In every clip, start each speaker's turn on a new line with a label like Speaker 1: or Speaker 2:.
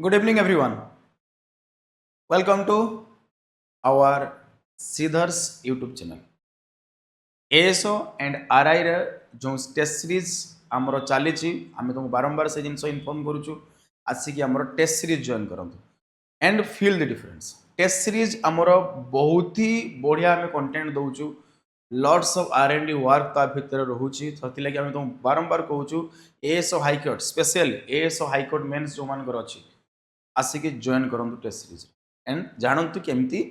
Speaker 1: Good evening, everyone. Welcome to our Siddhar's YouTube channel. ASO and RI रे जो test series आमर चली आम तुमको बारंबार से जिन इनफॉर्म करुचु आसिक आमर टेस्ट सीरीज जॉइन करंतु and feel the difference test series आमर बहुत ही बढ़िया आम कंटेंट दौचु लॉट्स ऑफ R&D वर्क ता भितर रोचे से लगे आम तुम बारंबार कहूँ ASO high court special ASO high court mains जो मान अच्छी आसिक जॉइन करूँ टेस्ट सीरीज एंड जानतु केमती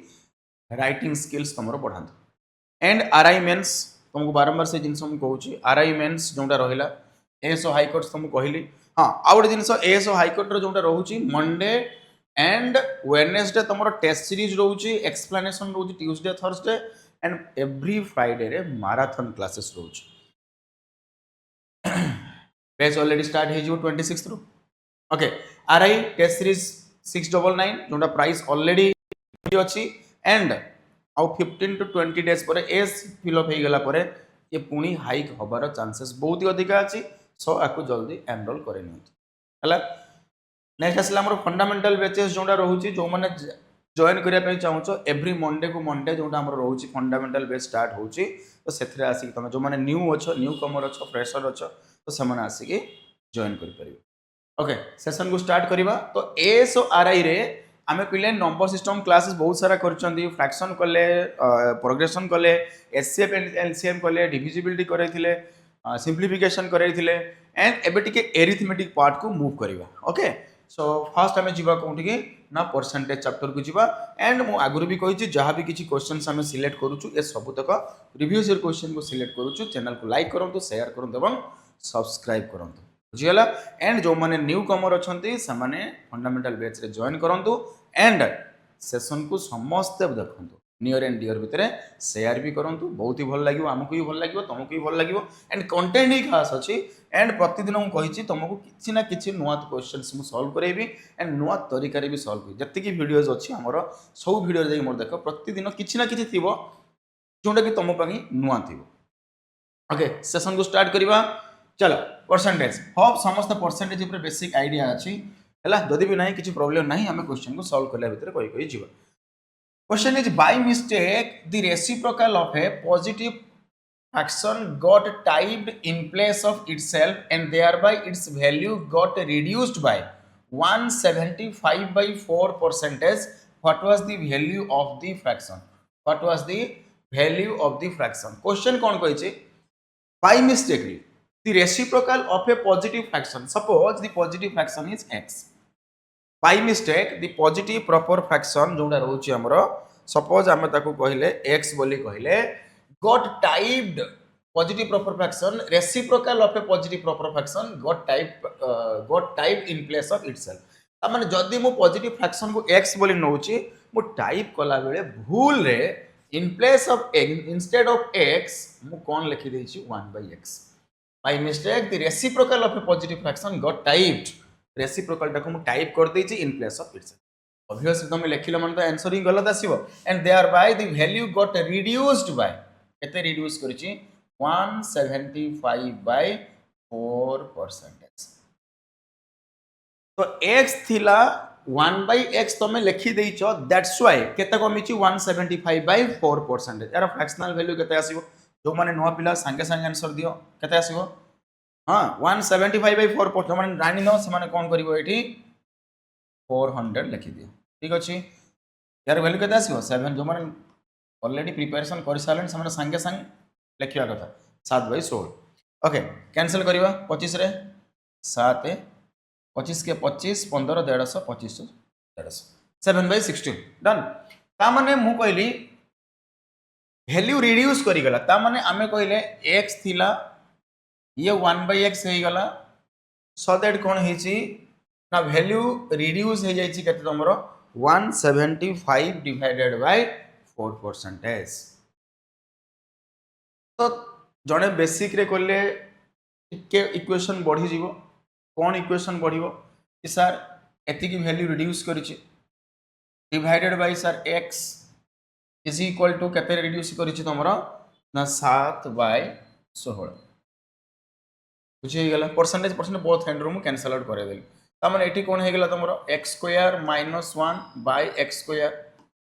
Speaker 1: राइटिंग स्किल्स तुम बढ़ातु एंड RI मेन्स तुमको बारंबार से जिन कहूँ RI मेन्स जोटा रहा ASO हाईकोर्ट तुमको कहली हाँ आउ गोटे जिन ASO हाईकोर्ट जोटा रोचे मंडे एंड वेडनेसडे तुम टेस्ट सीरीज रोचे एक्सप्लेनेशन रोचे Tuesday Thursday and every Friday रे माराथन क्लासेस रोचे बैच ऑलरेडी स्टार्ट हो 26 रु ओके RI टेस्ट सीरीज 699 जोटा प्राइस ऑलरेडी अच्छी एंड आउ 15 to 20 डेज पर एज फिलअप हो गला पर ये पुणी हाइक हबार चांसेस बहुत ही अधिक अच्छी सो आपको जल्दी एनरोल करे है नेक्स्ट आसला हमर फंडामेंटल बैचेस जोटा रोचे जो मैंने जॉइन करने चाहूँ एवरी मंडे को मंडे जोटा आम रोचे फंडामेंटल बैच स्टार्ट होची तो से आसिक तुम जो मैंने न्यू अच्छ न्यू कमर अच्छ फ्रेशर अच्छ तो से आसिक जॉइन कर ओके सेशन को स्टार्ट करवा तो ASO RI रे आमे पिले नंबर सिस्टम क्लासेस बहुत सारा करछंदी फ्रैक्शन कले प्रोग्रेशन कले SCF LCM कले डिविजिबिलिटी करैथिले सिंप्लिफिकेशन करैथिले एंड एबे टिके एरिथमेटिक पार्ट को मूव करवा ओके सो फर्स्ट आमे जीवा कोठी के ना परसेंटेज चैप्टर को जीवा एंड मु आगुरु भी कहि छी जहां भी किछि क्वेश्चंस आमे सिलेक्ट करूछु ए सब तक प्रीवियस ईयर क्वेश्चन को सिलेक्ट करूछु चैनल को लाइक करंतु शेयर करंतु एवं सब्सक्राइब करंतु बुझीगला एंड जो माने न्यू कमर अछंती से माने फंडामेंटल बैच रे जॉइन करंतु एंड सेशन को समस्त देखंतु नियर एंड डियर भितर शेयर भी करंतु बहुत ही भल लागिवो हमकु भी भल लागिवो तुमको भी भल लागिवो एंड कंटेंट ही खास अछि एंड प्रतिदिन हम कहिछि तुमको किछि ना किछि नुवा क्वेश्चंस मु सॉल्व करेबी एंड नुवा तरीका रे भी सॉल्व करी जत्ते की वीडियोस अछि हमर सब वीडियो रे मोर देखो प्रतिदिन किछि ना किछि थिबो जोंटा कि तुम पगी नुवा थिबो ओके सेशन को स्टार्ट करबा चलो परसेंटेज होप समस्त परसेंटेज ऊपर बेसिक आइडिया अछि हला जदि भी नाही किछि प्रॉब्लम नाही हमें क्वेश्चन को सॉल्व करला भीतर कोई कोई जीवा question is by mistake the reciprocal of a positive fraction got typed in place of itself and thereby its value got reduced by 175/4 what was the value of the fraction what was the value of the fraction question कोन कहै छै by mistake the reciprocal of a positive fraction suppose the positive fraction is x by mistake the positive proper fraction जोटा रोची हमरो suppose हम ताको कहिले x बोली कहिले got typed positive proper fraction reciprocal of a positive proper fraction got typed in place of itself त माने जदी मु positive fraction को x बोली नउची मु टाइप कला बेले भूल रे in place of x instead of x मु कोन लिखि देछि 1/x by mistake the reciprocal of a positive fraction got typed reciprocal टाको मु टाइप कर देछि in place of itself obviously तुम लिखिलो मन तो आंसर ही गलत आसीबो and thereby the value got reduced by केते रिड्यूस करछि 175/4% तो x थिला 1/x तुम लिखि देइछो दैट्स व्हाई केते कमिछि 175/4% यार फ्रैक्शनल वैल्यू केते आसीबो जो माने नुआ पिला संगे संगे आंसर दियो केते आसीबो हां 175/4 जो माने जानि न से माने कोन करिवो एठी 400 लिखि दियो ठीक अछि यार वैल्यू केते आसीबो 7 जो माने ऑलरेडी प्रिपरेशन कर सालन से माने संगे संग लिखिया कथा 7/16 ओके कैंसिल करिवा 25 रे 7 25 के 25 15 150 25 150 7/16 डन ता माने मु कहली वैल्यू रिड्यूस करी गला ता माने आमे कहले x थिला ये 1/x हे गला सो दैट कोन हेची ना वैल्यू रिड्यूस हे जाईची केते तमरो 175/4% तो जने बेसिक रे करले के इक्वेशन बढ़ी जीवो कोन इक्वेशन बढ़िवो कि सर एति की वैल्यू रिड्यूस करिछि divided by sir x is equal to केते रिड्यूस करिछि तमरो ना 7/16 बुझे गला परसेंटेज बोथ हैंड रो मु कैंसिल आउट करे देली तार एटी कौन हो गला तुम x square minus 1 by x square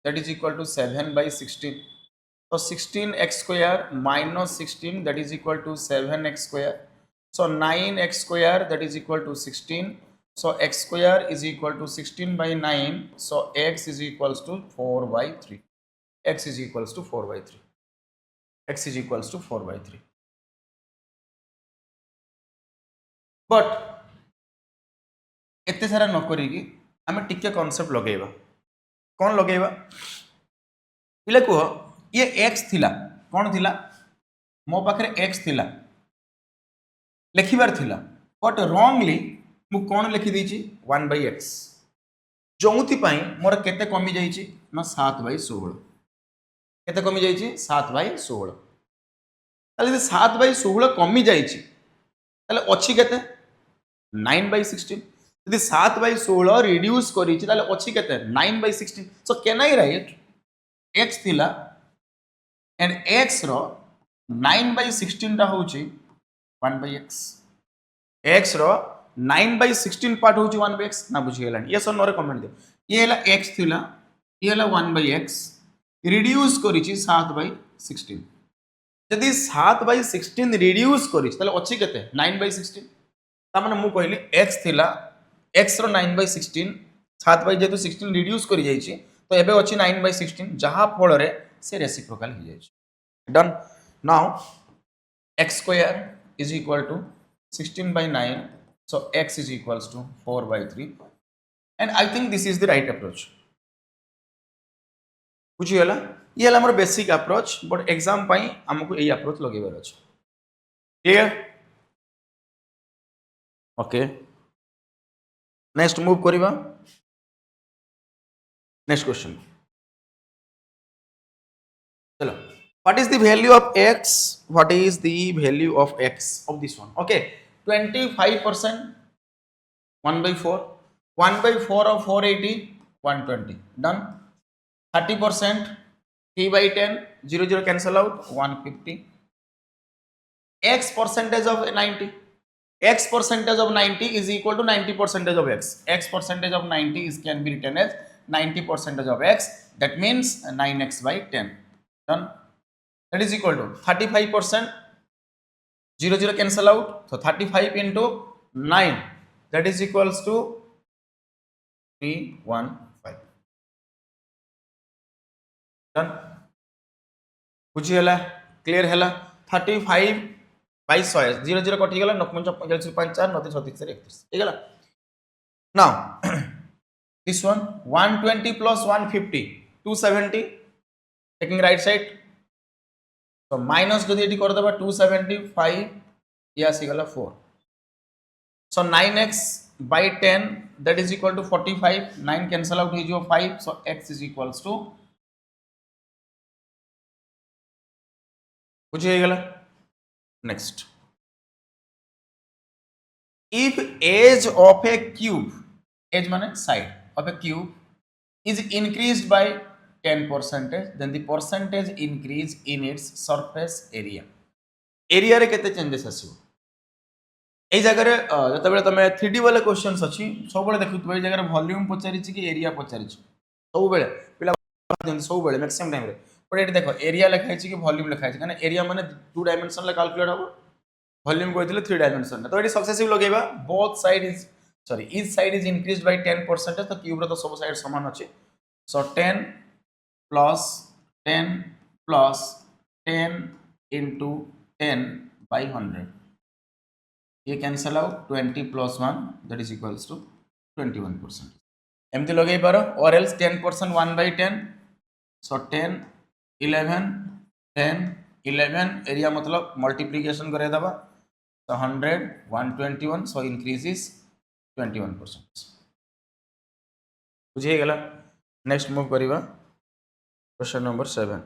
Speaker 1: that is equal to 7 by 16. So 16x square minus 16 that is equal to 7x square. So 9x square that is equal to 16. So x square is equal to 16 by 9. So x is equals to 4 by 3. X is equals to 4 by 3. X is equals to 4 by 3. But एते सारा न करिकी आमे टिके concept लगेबा. कौन लगेबा पिले कह ये x थिला कौन थिला मो पाखरे x थिला लिखिबार थिला बट रॉन्गली मु कौन लिखि देछि 1 by x जोंथि पई मोर केते कमी जाईछि ना 7 by 16 केते कमी जाईछि 7 by 16 ताले 7 by 16 कमी जाईछि ताले अछि केते 9 by 16 यदि 7 by 16 रिड्यूस करिछि ताले अछि केते 9 by 16 so can I write x थिला एंड x रो 9 by 16 टा होची 1 by x x रो 9 by 16 पार्ट होची 1 by x ना बुझी गेलानी यस और नो रे कमेंट दे ये हला x थिला ये हला 1 by x रिड्यूस करिछि 7 by 16 यदि 7 by 16 रिड्यूस करिछि ताले अछि केते 9 by 16 ता माने मु कहली x थिला x रो 9 by 16 7 by जेतु 16 रिड्यूस करि जाईछि तो एबे अछि 9 by 16 जहा फल रे से रेसिप्रोकल हो जाईछि. Done. Now x square is equal to 16 by 9. So x is equals to 4 by 3. And I think this is the right approach. बुझीगला ये हला हमर बेसिक अप्रोच बट एग्जाम पई हमको एई अप्रोच लगेबार अछि. क्लियर ओके नेक्स्ट मूव करिबा next question चलो what is the value of x what is the value of x of this one okay 25% 1 by 4 1 by 4 of 480 120 done 30% 3 by 10 0 0 cancel out 150 x percentage of 90 x percentage of 90 is equal to 90 percentage of x x percentage of 90 is can be written as 90 percentage of x that means 9x by 10 done that is equal to 35% 0 0 cancel out so 35 into 9 that is equals to 315 done बुझी हला clear हला 35 by 100 0 0 कटि गला 45 5 4 9 36 31 हे गला now this one 120 plus 150 270 taking right side so minus जदि eighty कर देबा 275 ये आसी गला 4 so 9x by 10 that is equal to 45 9 cancel out हो 5 so x is equals to बुझे गला next if edge of a cube edge माने side of a cube is increased by 10% then the percentage increase in its surface area area रे केते changes आसीबो ए जगह रे जते बेले तमे 3D वाला क्वेश्चंस अछि सब बेले देखुतबे ए जगह रे वॉल्यूम पचारि छि कि एरिया पचारि छि सब बेले पिला सब बेले मैक्सिमम टाइम रे बट एटी देखो एरिया लिखाइ छि कि वॉल्यूम लिखाइ छि काने एरिया माने 2 डायमेंशन ले कैलकुलेट होबो वॉल्यूम कहथिले 3 डायमेंशन तो एटी सक्सेसिव लगेबा both side is sorry each side is increased by 10% तो क्यूब रे तो सब साइड समान अछि सो 10 plus 10 plus 10 into 10 by 100 ये cancel out 20 plus 1 that is equals to 21% एमती लगे पारो or else 10% 1 by 10 so 10 11 10 11 area मतलब multiplication करे दबा so 100 121 so increases 21% बुझे गेला next move करिवा Question number 7.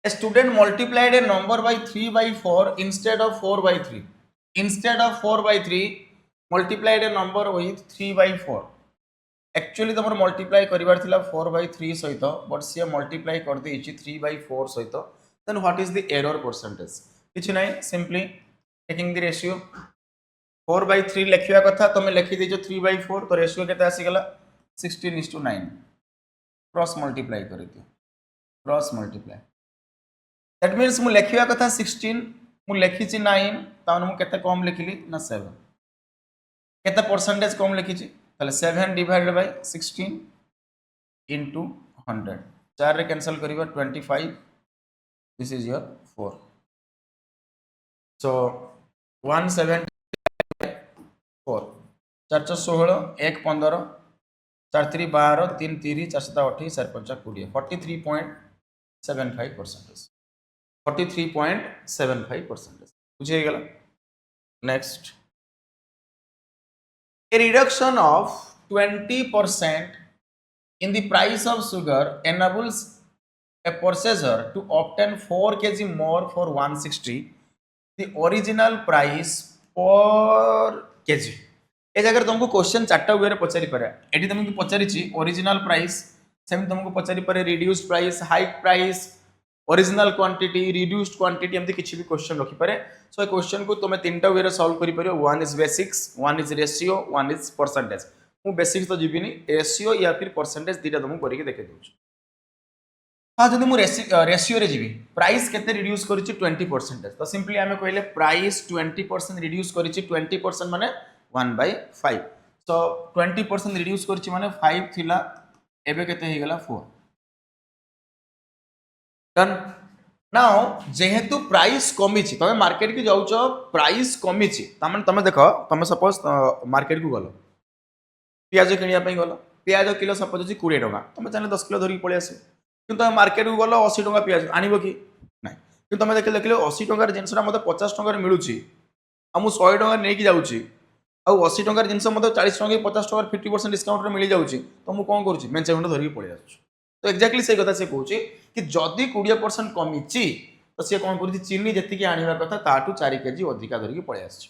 Speaker 1: A student multiplied a number by 3 by 4 instead of 4 by 3. Instead of 4 by 3, multiplied a number with 3 by 4. Actually, तुम multiply करिवार थिला 4 by 3 सहित, but से multiply कर दे इची 3 by 4 सहित. Then what is the error percentage? किछि नहीं, simply taking the ratio 4/3 लिखिया कथा तुम लिखि दीजो 3/4 तो रेशियो केते आसीगला 16:9 क्रॉस मल्टीप्लाई कर दियो क्रॉस मल्टीप्लाई दैट मीन्स मु लिखिया कथा 16 मु लिखि 9 ताने मु केते कम लिखिली ना 7 केते परसेंटेज कम लिखि ताले 7 डिवाइडेड बाय 16 into 100 4 रे कैंसिल करिबा 25 दिस इज योर 4 सो 174 4 16 1 15 4 3 12 3 3 4 7 28 4 5 20 43.75% 43.75% बुझे गला next a reduction of 20% in the price of sugar enables a purchaser to obtain 4 kg more for 160 the original price per kg ए जगह तुमको क्वेश्चन चारटा वे पचारि पारे eighty तुमको पचारि original price same तुमको पचारि पारे reduced price hike price original quantity reduced quantity एमती किसी भी question रखि पारे सो ए क्वेश्चन को तुम तीनटा वे सॉल्व करि पारियो one is basics one is ratio one is percentage मु बेसिक्स तो जीविनी रेशियो या फिर परसेंटेज दीटा तुमको करके देखे दूँ हाँ जब मुझे रेशियो रे जीवी प्राइस केते रिड्यूस करिछि 20% तो सिंपली आमे कहले प्राइस 20% रिड्यूस करिछि 20% माने 1/5 तो 20% रिड्यूस करिछि माने 5 थिला एबे केते हे गेला 4 डन नाउ जेहेतु प्राइस कमिछि तमे मार्केट की जाउछो प्राइस कमिछि तमे तमे देखो तमे सपोज मार्केट को गलो पियाज किनिया पई गलो पियाज किलो सपोज अछि 20 टका तमे चाहे 10 किलो धरि पळे आसे किंतु तुम मार्केट को गलो 80 टका पियाज आनिबो कि नाही किंतु तुम देखले 80 टकार जिनसटा मते 50 टकार मिलुछि आ मु 100 टका नेकी जाउछि आ 80 टकार जिनस मते 40 टका 50 टकार 50% डिस्काउंट रे मिली जाउछि तो मु कोन करूछि मेंचे घंटा धरि पळे आछु तो एक्जेक्टली से कथा से कहूछि कि जदी 20% कमिछि तो से कोन करूछि चीनी जति कि आनिबा कथा ताटू 4 केजी अधिका धरि कि पळे आछु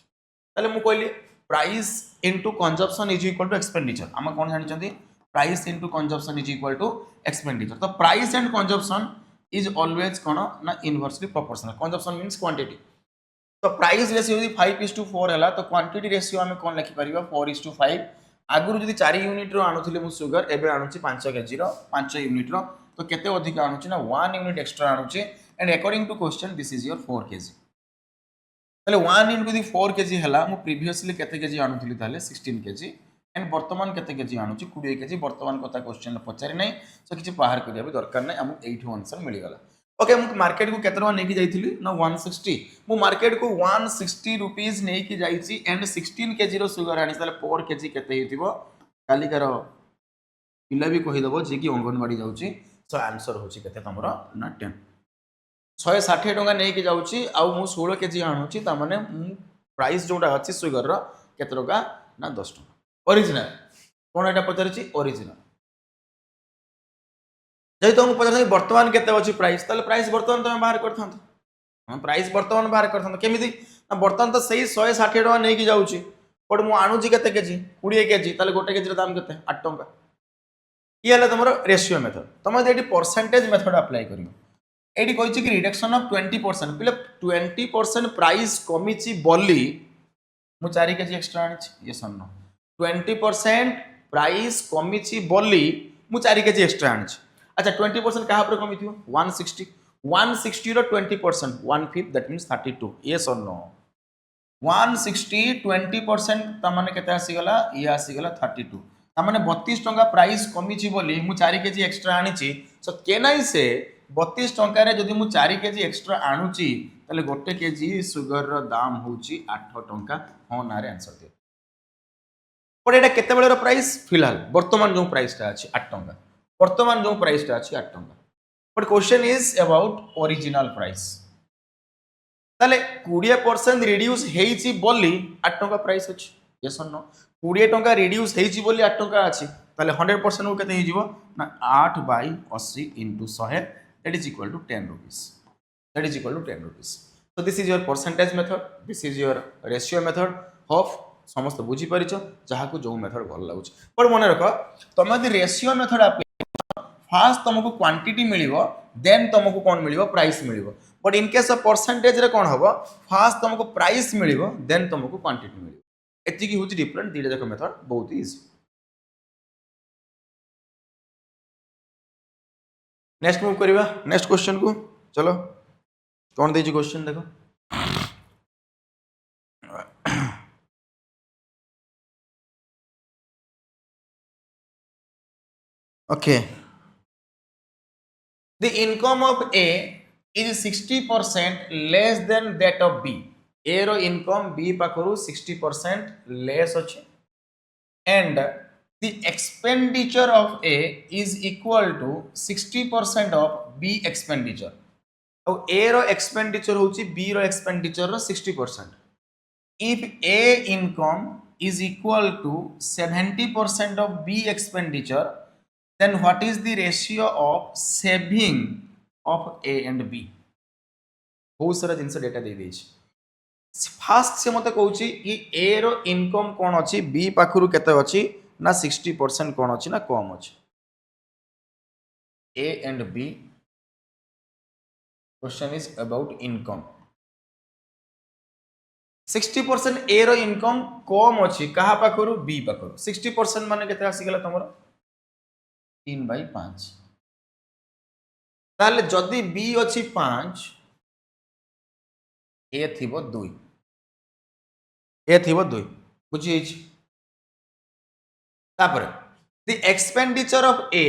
Speaker 1: ताले मु कहली price into consumption is equal to expenditure हम कोन जानि चंदी price into consumption is equal to expenditure तो price and consumption is always कौन ना inversely proportional consumption means quantity तो प्राइस रेशियो यदि 5:4 है तो क्वांटिटी रेशियो आम कौन लिखि परिबा 4:5 आगुरु जदि 4 यूनिट रो आणुथिले मु सुगर एबे आणुछि 5 केजी रो 5 यूनिट रो तो केते अधिक आणुछि ना 1 यूनिट एक्स्ट्रा आणुछि and according to question this is your 4 KG तले 1 इनटू दी 4 केजी हला मु प्रीवियसली केते केजी आणुथिली ताले 16 केजी एंड वर्तमान केते केजी आणुछि 20 केजी वर्तमान कथा क्वेश्चन पचारि नै सो किछि बाहर करिया भी दरकार नै हमु एठो आंसर मिली गला ओके मु मार्केट को केते टका नेकी जाइथिली ना 160 मु मार्केट को 160 रुपीस नेकी जाइछि एंड 16 केजी रो सुगर आनी ताले 4 केजी केते हेतिबो कालिकार पिला भी कहि दबो जे कि अंगनवाड़ी जाउछि सो आंसर होछि केते तमरो ना 10 160 टका नेकी जाउछि आ मु 16 केजी आणुछि ता माने प्राइस जोटा अछि सुगर रो केते टका ना 10 टका ओरिजिनल कौन एटा पचारि ओरिजिनल जै तुम पचारि वर्तमान केते अछि प्राइस ताले प्राइस वर्तमान तुम बाहर करथांत हम प्राइस वर्तमान बाहर करथांत केमिति ना वर्तमान तो सही 160 टका नै कि जाउछि बट मु आणुछि केते केजी 20 केजी ताले गोटे केजी रो दाम केते 8 टका ई हला तमरो रेशियो मेथड तम एटी परसेंटेज मेथड अप्लाई करियो एटी कहिछि कि रिडक्शन ऑफ 20% पिले 20% प्राइस कमिछि बोली मु 4 केजी एक्स्ट्रा आनिछि यस और नो 20% प्राइस कमिछि बोली मु 4 केजी एक्स्ट्रा आनिछि अच्छा 20% कहा पर कमी थियो 160 रो 20% 1/5 दैट मींस 32 यस और नो 160 20% त माने केते आसी गला ये आसी गला 32 त माने 32 टका प्राइस कमिछि बोली मु 4 केजी एक्स्ट्रा आनिछि सो कैन आई से 32 टका रे जदी मु 4 केजी एक्स्ट्रा आनुछि तले गोटे केजी सुगर रो दाम होछि 8 टका हो ना रे आंसर दे पर एटा केते बेले रो प्राइस फिलहाल वर्तमान जो प्राइस ता अछि 8 टका वर्तमान जो प्राइस ता अछि 8 टका but question is about original price ताले 20% रिड्यूस हेइछि बोली 8 टका प्राइस अछि यस और नो 20 टका रिड्यूस हेइछि बोली 8 टका अछि ताले 100% को केते हिजिवो ना 8/80 * 100 that is equal to 10 rupees that is equal to 10 rupees so this is your percentage method this is your ratio method hope समस्त बुझी परिचो जहा को जो मेथड भल लागुच पर मन रख तुम यदि रेशियो मेथड अप्लाई फास्ट तुमको क्वांटिटी मिलिबो देन तुमको कोन मिलिबो प्राइस मिलिबो but in case of percentage रे कोन हबो फास्ट तुमको प्राइस मिलिबो देन तुमको क्वांटिटी मिलिबो एतिकी होची डिफरेंट दीटा जाक मेथड बहुत इजी। नेक्स्ट मूव करिवा नेक्स्ट क्वेश्चन को चलो कौन देजी क्वेश्चन देखो okay the income of A is 60% less than that of B A रो इनकम बी पाखरु 60% लेस अछि and the expenditure of A is equal to 60% of B expenditure और ए रो एक्सपेंडिचर होची बी रो एक्सपेंडिचर रो 60%। If A income is equal to 70% of B expenditure, then what is the ratio of saving of A and B? बहुत सारा जिनस data दे देछि। Fast से मते कहूची कि A रो इनकम कोन अछि B पाखरु केते अछि ना 60% कोन अछि ना कम अछि। A and B question is about income 60% A रो इनकम कम अछि कहा पाखरु बी पाखरु 60% माने केते आसी गेला तमरो 3/5 ताले जदी बी अछि 5 ए थिबो 2 ए थिबो 2 बुझी अछि तापर the expenditure of A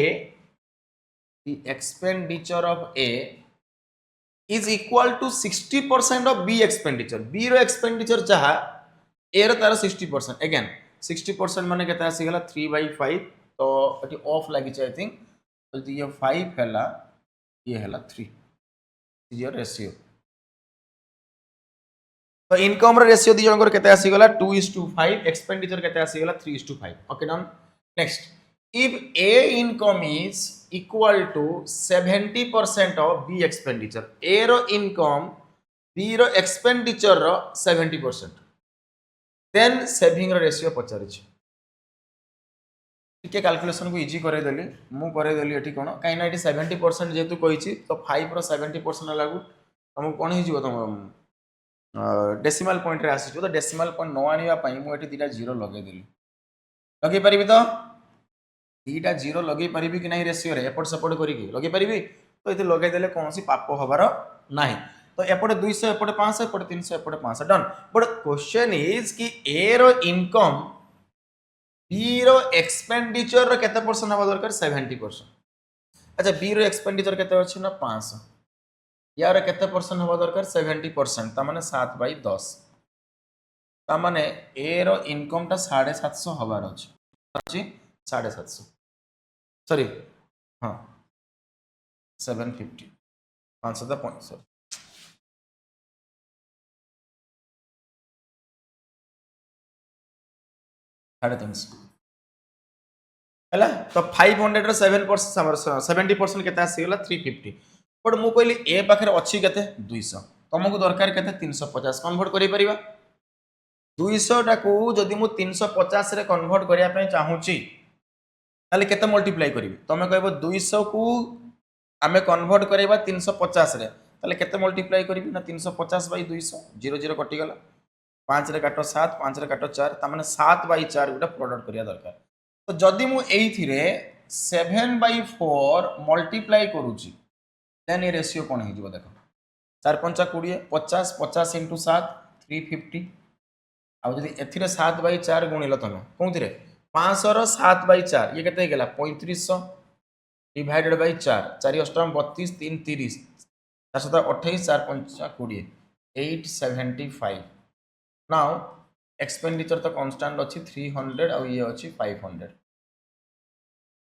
Speaker 1: is equal to 60% of B expenditure B रो एक्सपेंडिचर चाहा A रो तार 60% अगेन 60% माने केता आसी गेला 3/5 तो एटी ऑफ लागि छै आई थिंक तो ये 5 हला ये हला 3 इज योर रेशियो तो इनकम रो रेशियो दी जनकर केता आसी गेला 2:5 एक्सपेंडिचर केता आसी गेला 3:5 okay done next if A income is equal to 70% of B expenditure A रो income B रो expenditure रो 70% then saving रो ratio पचारि छी टिके कैलकुलेशन को इजी करे देली मु करे देली एठी कोन काई ना एठी 70% जेतु कहि छी तो 5 रो 70% लागू हम कोन हि जीवो तुम डेसिमल पॉइंट रे आसी तो डेसिमल पॉइंट न आनिया पई मु एठी दिटा जीरो लगे देली लगे परिबी तो दीटा जीरो लगे पारिबी कि नहीं रेशियो रे एपट सपोर्ट करी लगे पारिबी तो इते लगे देले कौन सी पाप हबार नाही तो एपटे 200 एपटे 500 एपटे 300 एपटे 500 डन बट क्वेश्चन इज कि ए रो इनकम बी रो एक्सपेंडिचर रो केते परसेंट हबा दरकार 70%। अच्छा बी रो एक्सपेंडिचर केते अछि ना 500 यार केते परसेंट हबा दरकार 70% ता माने 7/10 ता माने ए रो इनकम ता 750 हबार अछि 750 सॉरी हाँ 750 500 पॉइंट सर 350 है तो 500 रो 7% 70% केते आसी गेला 350 बट मु कहली ए पाखरे अछि केते 200 तुमको दरकार केते 350 कन्वर्ट करि परिबा 200 टा को जदी मु 350 रे कन्वर्ट करिया पे चाहूची ताले केते मल्टीप्लाई करिवि तमे कहबो 200 को आमे कन्वर्ट करैबा 350 रे ताले केते मल्टीप्लाई करिवि ना 350/200 0 0 कटि गला 5 रे काटो 7 5 रे काटो 4 ता माने 7/4 गुटा प्रोडक्ट करिया दरकार तो जदी मु एइथि रे 7/4 मल्टीप्लाई करूची देन ए रेशियो कोन हे जिवो देखो 4 5 20 50 50 * 7 350 आ जदी एथिरे 7/4 गुणिलो तमे कोंथिरे 500 रो 7/4 ये केते गेला 3500 डिवाइडेड बाय 4 4 अष्टम 32 3 30 4 28 4 5 20 875 नाउ एक्सपेंडिचर तो कांस्टेंट अछि 300 और ये अछि 500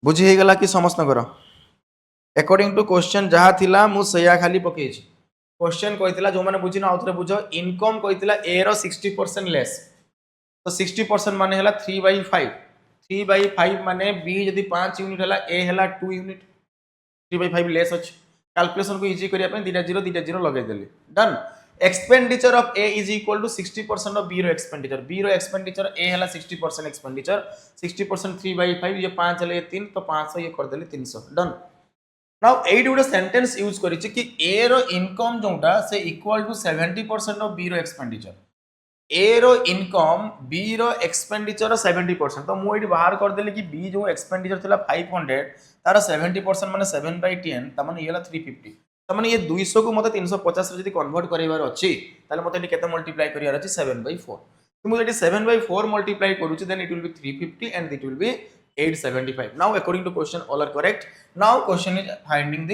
Speaker 1: बुझी हे गेला कि समस्त नगर अकॉर्डिंग टू क्वेश्चन जहा थिला मु सया खाली पके छी क्वेश्चन कहितला जो माने बुझिना आउथरे बुझो इनकम कहितला ए रो 60% लेस तो 60% माने हला 3/5 3/5 माने बी जदी 5 यूनिट हला ए हला 2 यूनिट 3/5 लेस अछि कैलकुलेशन को इजी करिया पे दिटा जीरो लगे देली done expenditure of A is equal to 60% of B रो एक्सपेंडिचर ए हला 60% एक्सपेंडिचर 60% 3/5 ये 5 हले 3 तो 500 ये कर देली 300 done now at good sentence use करिछि कि ए रो इनकम जोटा से इक्वल टू 70% ऑफ बी रो एक्सपेंडिचर ए रो इनकम बी रो एक्सपेंडिचर 70%। तो मुझे बाहर करदेली कि बी जो एक्सपेंडिचर था 500 तार 70% माने 7/10 तार ये 350 तार ये 200 को मतलब 350 जब कन्वर्ट करार अच्छी मतलब केते मल्टीप्लाई करार अच्छी 7/4। तो मुझे 7/4 मल्टीप्लाई करूँ then it will be 350 and it will be 875। Now according to question all are correct. Now question is finding the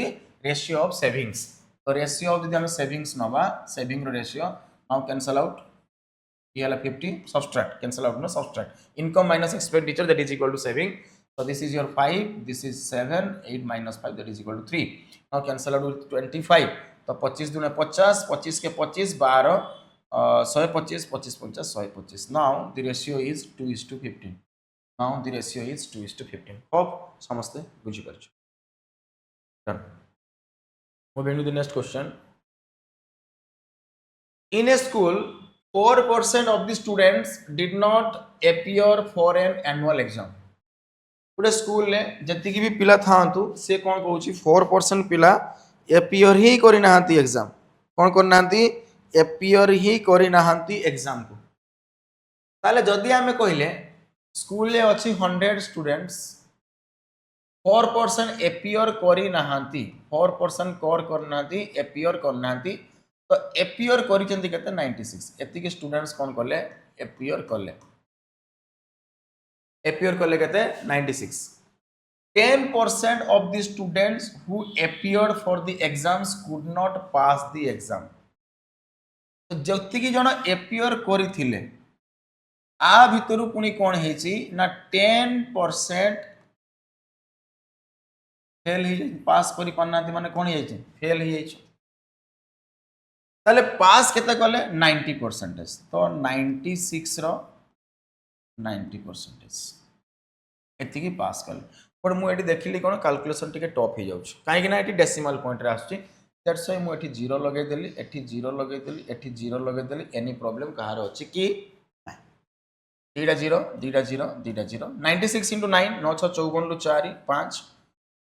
Speaker 1: ratio of savings. तो रेशियो ऑफ जब सेविंग्स नवा saving ratio now cancel out ये 50 subtract cancel out no subtract income minus expenditure that is equal to saving. So this is your 5, this is 7, 8 minus 5 that is equal to 3. Now cancel out with 25. तो 25 दूने 50, 25 के 25 12 125 25 50 125. Now the ratio is 2:15. Now the ratio is 2:15. hope समझते बुझी पारछ। Done. Moving to the next question. In a school 4% of the students did not appear for an annual exam. गोटे school ले जति भी पिला थांतु से कौन कहूची 4% पिला एपियर ही करि नाहंती एग्जाम कौन कर नाहंती एपियर ही करि नाहंती एग्जाम को। ताले जदि आमे कहिले स्कूल ले अछि 100 स्टूडेंट्स 4% एपियर करि नाहंती 4% कर नाहंती एपियर कर नाहंती। तो एपियर करिसेंती केते 96 एतिके स्टूडेंट्स कोन करले एपियर करले केते 96। 10% of the students who appeared for the exams could not pass the exam। तो जतिकी जण एपियर करिथिले आ भितरु पुनी कोन हेची ना 10% फेल ही पास करि पन्नाती माने कोन हेची फेल ही हेची। ताले पास केते कले 90%। तो 96 रो 90% एति की पास कले। बट मु एटी देखिली कोन कैलकुलेशन टिके टॉप ही जाउछ काहे कि ना एटी डेसिमल पॉइंट रे आछी। दैट्स व्हाई मु एटी 0 लगे देली एटी 0 लगे देली एटी 0 लगे देली एनी प्रॉब्लम कहार अछि कि दीटा 0 दीटा 0 दीटा 0 96 into 9 9 6 54 लु 4 5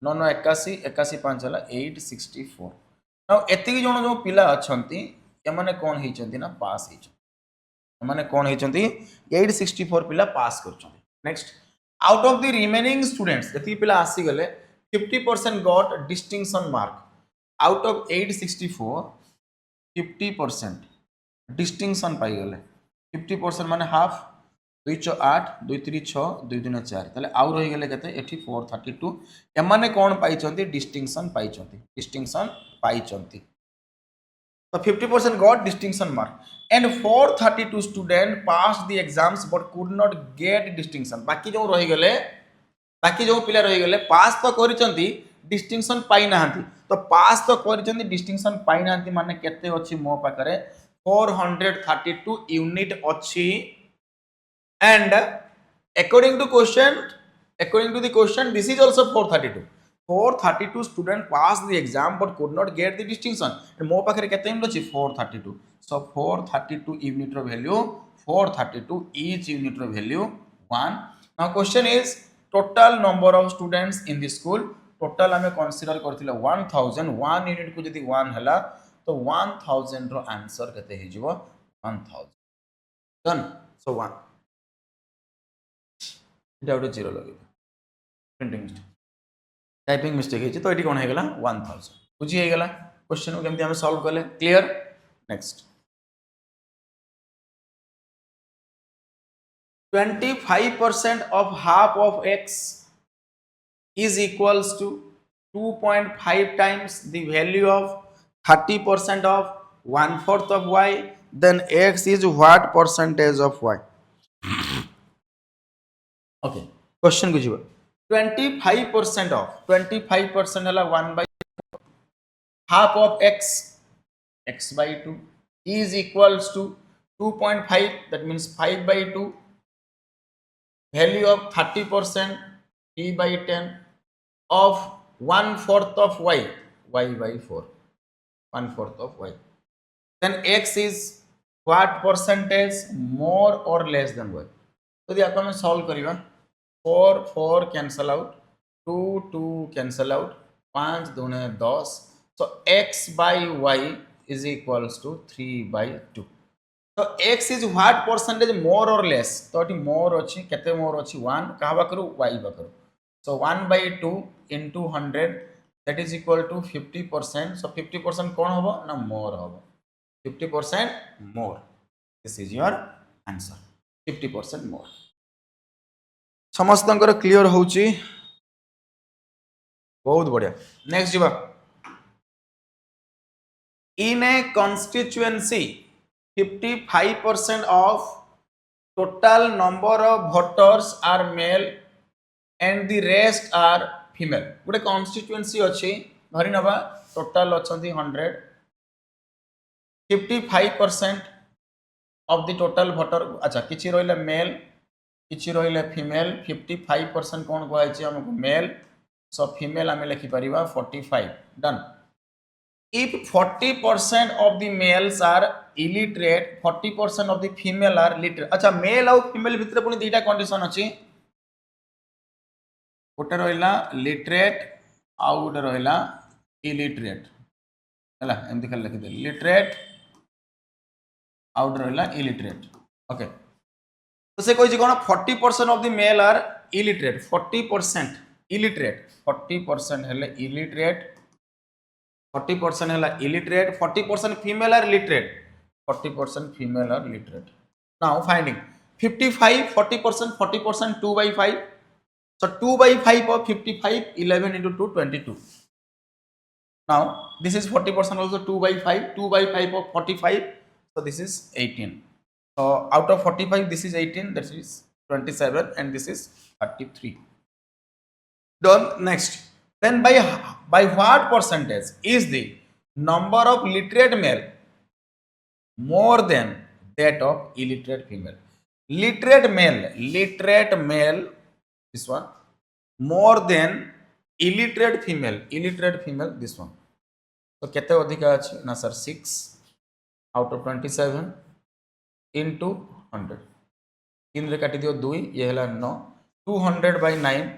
Speaker 1: 9 9 81 81 5 हला 864। नाउ एतिकी जण जो पिला अछंती एमाने कोन हेचंती ना पास हेचंती एमाने कोन हेचंती 864 पिला पास करछंती। Next out of the remaining students जति पिला आसी गले 50% got distinction mark out of 864 50% distinction पाई गले 50% माने हाफ 2 च 8 2 3 6 2 3 4 ताले आउ रही गले केते एठी 432 एमाने कोन पाइचंती डिस्टिंक्शन पाइचंती। तो 50% got distinction mark and 432 student passed the exams but could not get distinction। बाकी जो रही गले बाकी जो पिला रही गले पास तो करिसंती डिस्टिंक्शन पाई नाहंती। तो पास तो करिसंती डिस्टिंक्शन पाई नाहंती माने केते अछि मो पाखरे 432 यूनिट अछि। and according to the question this is also 432 student passed the exam but could not get the distinction and mo pakhare kete unit achi 432। so 432 unit ro value 432 each unit ro value 1। now question is total number of students in the school total ame consider करथिले 1000 1 unit को जदी 1 हला तो 1000 रो answer कते हे जिवो 1000 done. so 1 এটা ওটা 0 लगे प्रिंटिंग मिस्टेक टाइपिंग मिस्टेक है तो ये कौन है 1000 बुझी है गला क्वेश्चन को केमती हम सॉल्व करले clear. Next 25% of half of x is equals to 2.5 times the value of 30% of 1/4 of y then x is what percentage of y। okay question बुझिबो 25% of 25% हला 1/4 half of x by 2 is equals to 2.5 that means 5/2 value of 30% t by 10 of 1/4 of y by 4 1/4 of y then x is what percentage more or less than y। तो यदि आपको solve करिवा 4 4 cancel out 2 2 cancel out 5 दूने 10 so x by y is equals to 3/2। तो x is what percentage मोर और less तो ये मोर अच्छी केते मोर अच्छी 1 कहा पाखरु y पाखरु so 1/2 into 100 that is equal to 50%. So 50% कौन होबो ना मोर होबो 50% मोर. This is your answer 50% मोर. समस्त क्लियर होची बहुत बढ़िया. नेक्स्ट जीवा in a constituency 55% of total number of voters are male and the rest are female. गोटे constituency अच्छी धरी नवा total अच्छी 100 55% of the total voter अच्छा किछि रहिला male किछि रहिला female 55% कौन कहै हमको male so female आमे लिखि परिबा 45 done. If 40% of the males are illiterate 40% of the female are literate. अच्छा मेल और फीमेल भितर पुनी दुईटा कंडीशन अछि गोटे रहिला लिटरेट आउ गोटे रहिला इलिटरेट हला एमति खाली लिखि दे लिटरेट आउ गोटे रहिला इलिटरेट. ओके तो से कहै कोन 40% of the male are illiterate 40% illiterate 40% हेले illiterate 40% है illiterate 40% female are literate 40% female are literate. Now finding 55 40% 2/5 so 2/5 of 55 11 into 2 22. Now this is 40% also 2/5 of 45 so this is 18. So out of 45 this is 18 that is 27 and this is 33. Done. Next then by what percentage is the number of literate male more than that of illiterate female? Literate male this one more than illiterate female this one. So केते अधिका अछि ना sir 6 out of 27 into 100 3 रे काटी दियो 2 ये हला 9 200/9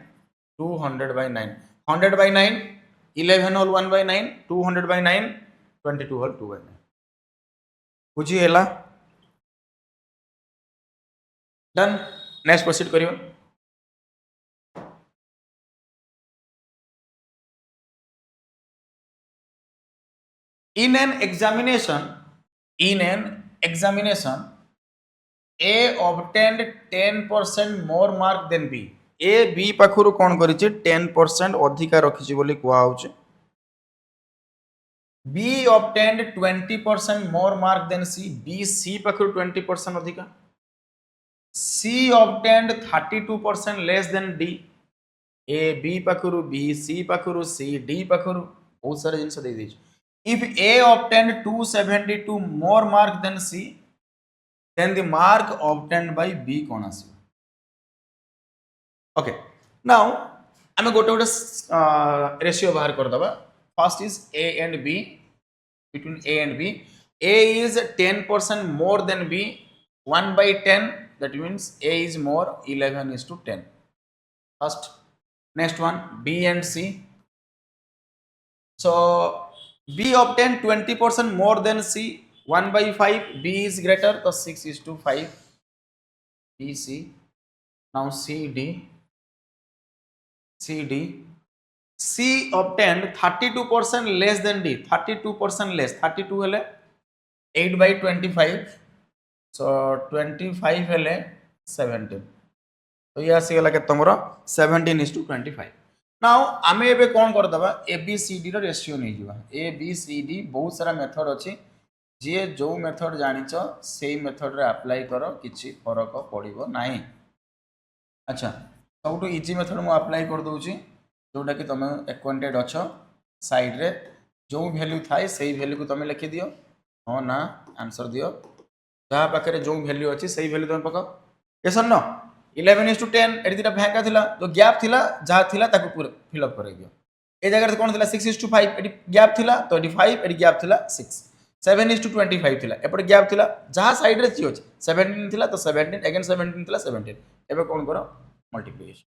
Speaker 1: 200/9 100/9 11 whole 1/9 200/9 22 whole 2/9 बुझी हैला डन. नेक्स्ट प्रोसीड करियो. in an examination A obtained 10% more mark than B. A B पाखरु कौन करिछि 10% अधिका रखिछि बोली कुआ होछि. B obtained 20% more mark than C. B C पाखरु 20% अधिका. C obtained 32% less than D. A B पाखरु B C पाखरु C D पाखरु बहुत सारे जिंस दे दी. If A obtained 272 more mark than C then the mark obtained by B कौन आसी. Okay now आमे गोटे गोटे ratio बाहर कर दबा. First is A and B. Between A and B A is 10% more than B 1/10 that means A is more 11:10 first. Next one B and C. So B obtained 20% more than C 1/5 B is greater so 6:5 B C. Now C D C obtained 32% less than D 32% less 32 हेले 8/25 so 25 हेले 17 तो ये आसी गला के तमरो 17:25. Now आमे एबे कोन कर दबा ABCD रो रेशियो नै जिवा. ABCD बहुत सारा मेथड अछि जे जो मेथड जानिछ सेही मेथड रे अप्लाई करो किछि फरक पड़िबो नाही. अच्छा सबटू इजी मेथड मु अप्लाई कर दोछि जोटा कि तुम एक्वांटेड अच्छ साइड रे जो वैल्यू थाए सही वैल्यू को तुम लिखि दियो हाँ ना आंसर दियो जहाँ पाखे जो वैल्यू अच्छी सही वैल्यू तुम पकाओ. यस और नो 11:10 एटी दुटा फांका थिला जो गैप थिला जहाँ थिला ताको फिलअप कर दियो. ए जगह रे कोन थिला 6:5 एटी गैप थिला तो एटी 5 एटी गैप थिला 6 7:25 थिला एपटे गैप थिला जहाँ साइड रे ची अछि 17 थिला तो 17 अगेन 17 थिला 17 एबे कोन करो मल्टीप्लिकेशन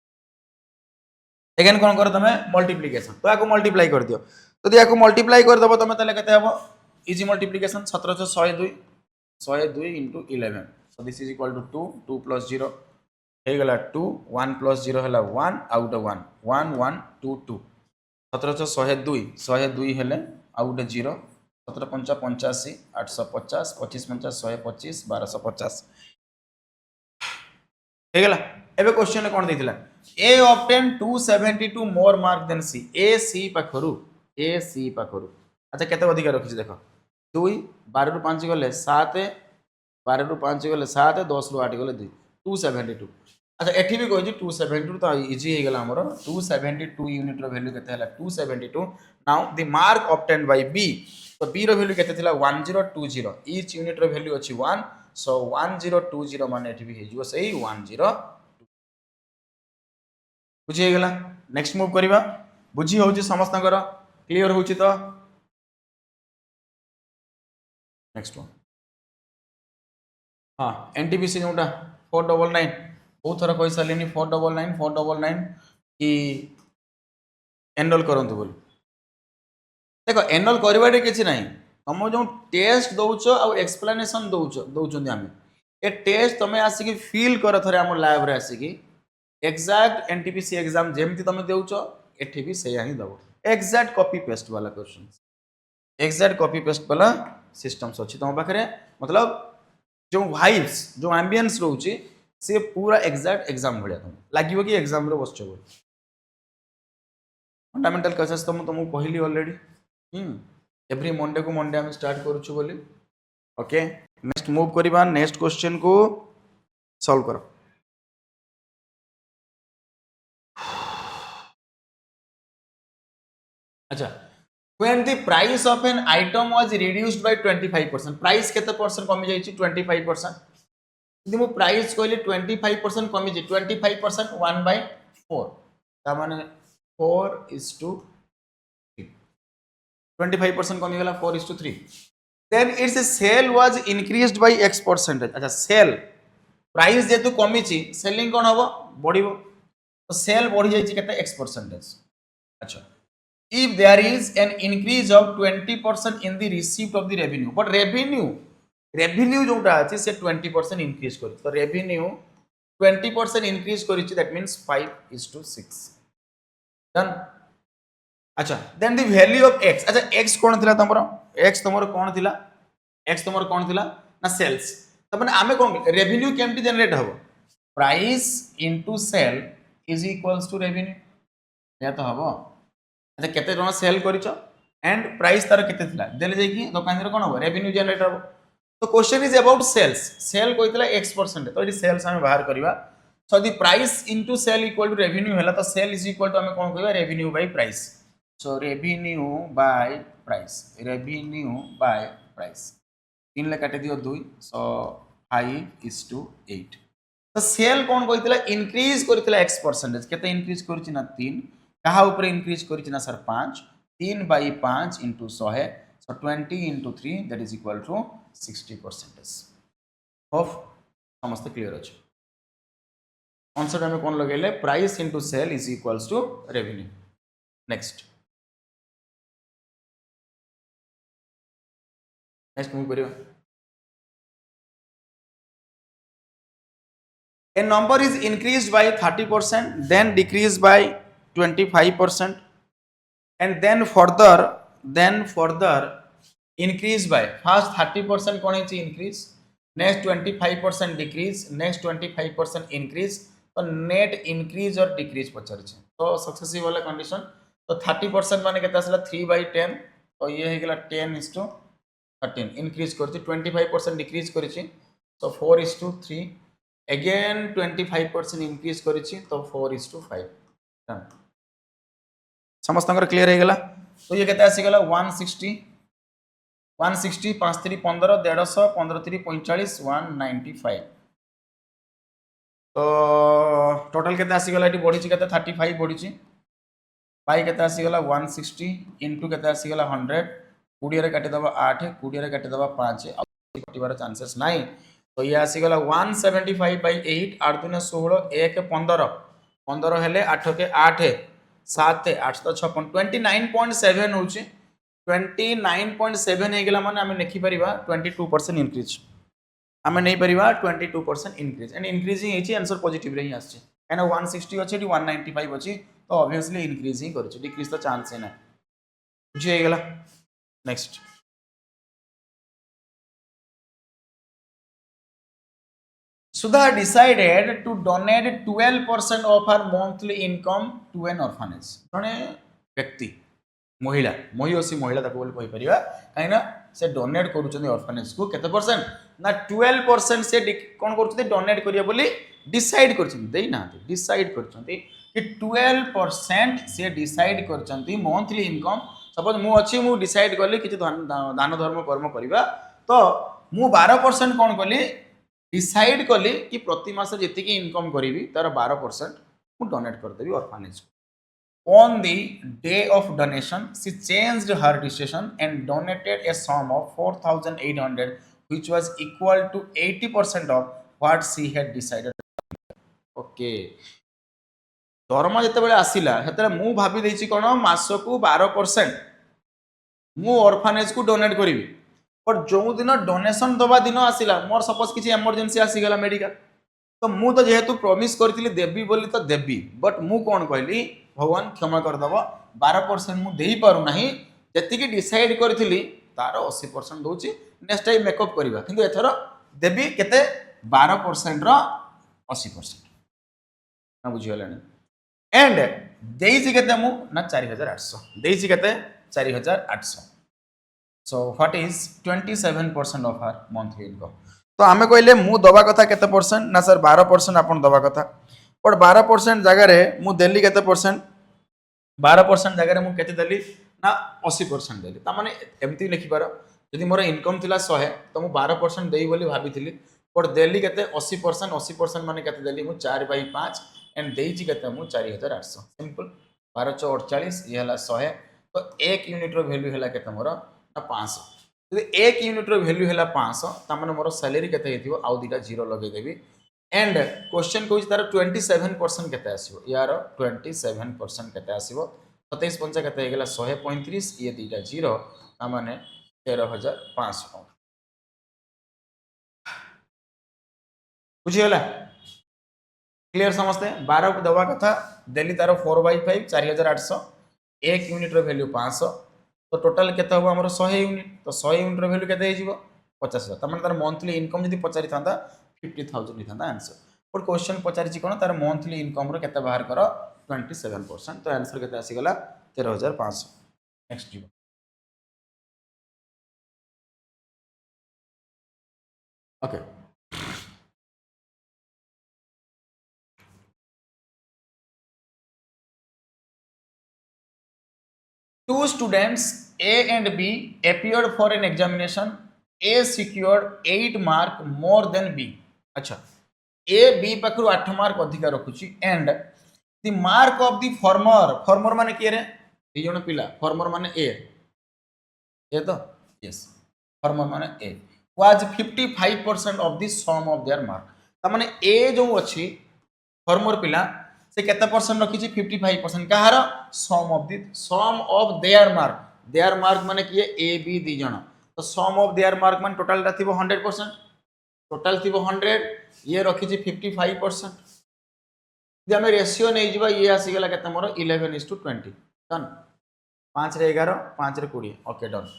Speaker 1: अगेन कौन करो तुम मल्टीप्लिकेशन तो आपको मल्टीप्लाई कर दियो. तो यदि आपको मल्टीप्लाई कर दबो तुम तले केते हबो easy multiplication 17 102 102 into 11 so this is equal to 2 2 plus 0 हो गला 2 1 प्लस 0 है 1 आउट 1 1 1 2 2 17 102 102 हेले आउट 0 17 पंचा 85 850 25 पंचा 125 1250 हो गला एबे क्वेश्चन कोन देथिला ए ऑब्टेन 272 मोर मार्क देन सी ए सी पाखरु अच्छा केते अधिक रखिछ देखो 2 12 रु 5 गले 7 12 रु 5 गले 7 10 रु 8 गले 2 272 अच्छा एठी भी कहछि 272 तो इजी हे गेला हमर 272 यूनिट रो वैल्यू केते हला 272 now the mark obtained by B तो बी रो वैल्यू केते थिला 1020 ईच यूनिट रो वैल्यू अछि 1 सो 1020 माने एठी भी हे जिवो सही 10 बुझी गला नेक्स्ट मूव करिवा बुझी होउची समस्त कर क्लियर होउची तो नेक्स्ट वन हाँ एनटीपीसी जोटा 499 बहुत थोड़ा कही सारे 499 कि एनरोल करंतु बोली देखो एनरोल करिबारे किछि नाही तुम जो टेस्ट दउछ आ एक्सप्लेनेशन दउछ आम ए टेस्ट तुम आसिक फील कर थरे आम लैब रे आसिक एग्जैक्ट एनटीपीसी एग्जाम जेमती तुम दउछ एठी भी सेया ही दबो एग्जैक्ट कॉपी पेस्ट वाला क्वेश्चन एग्जैक्ट कॉपी पेस्ट वाला सिस्टम्स अच्छी तुम पाखे मतलब जो वाइब्स जो एम्बियंस रोचे से पूरा एग्जैक्ट एग्जाम भाया तुम लगे कि एग्जाम रे बस फंडामेंटल क्वेश्चंस तो तुमको कहली ऑलरेडी एवरी मंडे को मंडे हम स्टार्ट करूछु बोली ओके नेक्स्ट मूव करबा नेक्स्ट क्वेश्चन को सॉल्व करो अच्छा when the price of an item was reduced by 25% price केते परसेंट कमी जाई छी 25% यदि मो प्राइस कहले 25% कमी जे 25% 1/4 ता माने 4:3 25% कमी गला 4:3 then its sale was increased by x percentage अच्छा सेल प्राइस जेतु कमी छी सेलिंग कोन हबो बढ़िबो तो सेल बढ़ी जाई छी केते x percentage अच्छा if there is an increase of 20% in the receipt of the revenue but revenue जोटा अछि से 20% increase करी तो revenue 20% increase करी छी that means 5:6 done अच्छा then the value of x अच्छा x कोन थिला तमरो x तमरो कोन थिला x तमरो कोन थिला ना सेल्स त माने आमे कोन revenue केमति जनरेट हबो price into sale is equals to revenue या तो हबो अच्छा केते टका सेल करिचो एंड प्राइस तार केते थिला देले जाई कि दुकान रे कोन हो रेवेन्यू जनरेट हो तो question is about sales sale कोइतला x% तो इडी सेल्स हम बाहर करबा so the price into sale equal to revenue हला तो सेल इज इक्वल टू हम कोन कहबा revenue by price so revenue by price 3 ले काटे दियो 2 सो 5:8 तो सेल कोन कोइतला इंक्रीज करथिला x% केते इंक्रीज करछि ना 3 कहा ऊपर इंक्रीज करी ना sir 5 3/5 into 100 so 20 into 3 that is equal to 60% hope समस्त क्लियर अछि आंसर हमें कोन लगेले price into sale is equals to revenue next move करियो a number is increased by 30% then decreased by 25% and then further increase by first 30% कौन है increase next 25% decrease next 25% increase तो net increase और decrease पचर छे तो successive वाला condition तो 30% माने केता आसला 3/10 तो ये हे गेला 10:13 increase करछि 25% decrease करछि तो 4:3 again 25% increase करछि तो 4:5 डन समस्त क्लियर हो गला तो ये केते आसी गला 160 5 3 15 150 15 3 45 195 तो टोटल केते आसी गला एटी बढ़ी छि केते 35 बढ़ी छि पाई केते आसी गला 160 इनटू केते आसी गला 100 20 रे काटि दबा 8 20 रे काटि दबा 5 कटिबार चांसेस नाही तो ये आसी गला 175/8 8 दुने 16 1 15 15 हेले 8 के 8 7 8 तो 56 29.7 होची 29.7 हे गेला माने हम लिखि परिबा 22% इंक्रीज आम नहीं पारिबा 22% इंक्रीज एंड इंक्रीजिंग होची आंसर पॉजिटिव रे ही आछे एना 160 अछि 195 अछि तो ऑब्वियसली इंक्रीज ही करछि डिक्रीज तो चांस है ना बुझी हे गेला next Sudha decided to donate 12% of her monthly income to an orphanage. जने व्यक्ति महिला महिषी महिला ताको बोली कहि परिबा काइना से डोनेट करूछन ऑर्फनेज को केते परसेंट ना 12% से कोन करूछन डोनेट करिया बोली डिसाइड करछन देई ना डिसाइड करछन कि 12% से डिसाइड करछन मंथली इनकम सपोज मु अछि मु डिसाइड करली कि दान धर्म कर्म करिबा तो मु 12% कोन करली डिसाइड कली कि प्रति मास जेति की इनकम करी तार 12% मु डोनेट कर देबी ऑर्फनेज को on the day of donation she changed her decision and donated a sum of 4800 which was equal to 80% of what she had decided okay दरमा जते बेले आसीला हेतरे मु भाबी देछि कोन मासको 12% मु ऑर्फनेज को डोनेट करिवि बट जो दिन डोनेशन दबा दिन आसला मोर सपोज किसी इमरजेंसी आसीगला मेडिकल तो मु तो जेहेतु प्रॉमिस करथिली देबी बोली तो देबी बट मु कौन कहली भगवान क्षमा करदेव 12% मु देई पारु नाही जति डिसाइड करथिली तार 80% दउची नेक्स्ट टाइम मेकअप करबा किंतु एथरो देबी केते 12% रो 80% ना बुझियलानी एंड देइछि केते मु ना 4800 देइछि केते 4800 So what is 27% of our monthly income? तो आमे कहले मु दबा कथा केते परसेंट ना सर 12% आपण दबा कथा बट 12% जगह रे मु देली केते परसेंट 12% जगह रे मु केते देली ना 80% देली ता माने एमती लिखि पारो यदि मोर इनकम थिला 100 तो मु 12% देई बोली भाबिथिली बट देली केते 80% माने केते देली मु 4/5 एंड देइछि केते मु 4800 सिंपल 1248 ये हला 100 तो 1 यूनिट रो वैल्यू हला केते मोर 500 यदि 1 यूनिट रो वैल्यू हला 500 ता माने मोर सैलरी केते हेतिबो आउ दिटा जीरो लगे देबी एंड क्वेश्चन कोइ तार 27% केते आसीबो यार 27% केते आसीबो 27 पंचा केते हेगला 135 ये दिटा जीरो ता माने 13500 बुझियला क्लियर समझते 12 को दवा कथा देली तार 4/5 4800 1 यूनिट रो वैल्यू 500 तो टोटल केते हो हमर 100 यूनिट तो 100 यूनिट रो वैल्यू केते हिजिवो 50000 त माने तार मंथली इनकम जदी पचारि थांता 50000 नि थांता आंसर बट क्वेश्चन पचारि कोन तार मंथली इनकम रो केते बाहर करो 27% तो आंसर केते आसी गला 13500 नेक्स्ट जीवो okay Two students A and B appeared for an examination. A secured 8 mark more than B. अच्छा A B पाखरु 8 मार्क अधिक रखुची and the mark of the former माने किए रे दी जण पिला former माने A तो yes former माने A was 55% of the sum of their mark ता माने A जो अछि former पिला से केते परसेंट रखी 55% कहार सम ऑफ देयर मार्क माने किए ए बी दी जण तो सम ऑफ देयर मार्क माने टोटल रा थिबो 100% टोटल थिबो 100 ये रखी 55% जे हम रेशियो नै जिबा ये आसी गेला केते मोर 11:20 डन 5 रे 11 5 रे 20 ओके डन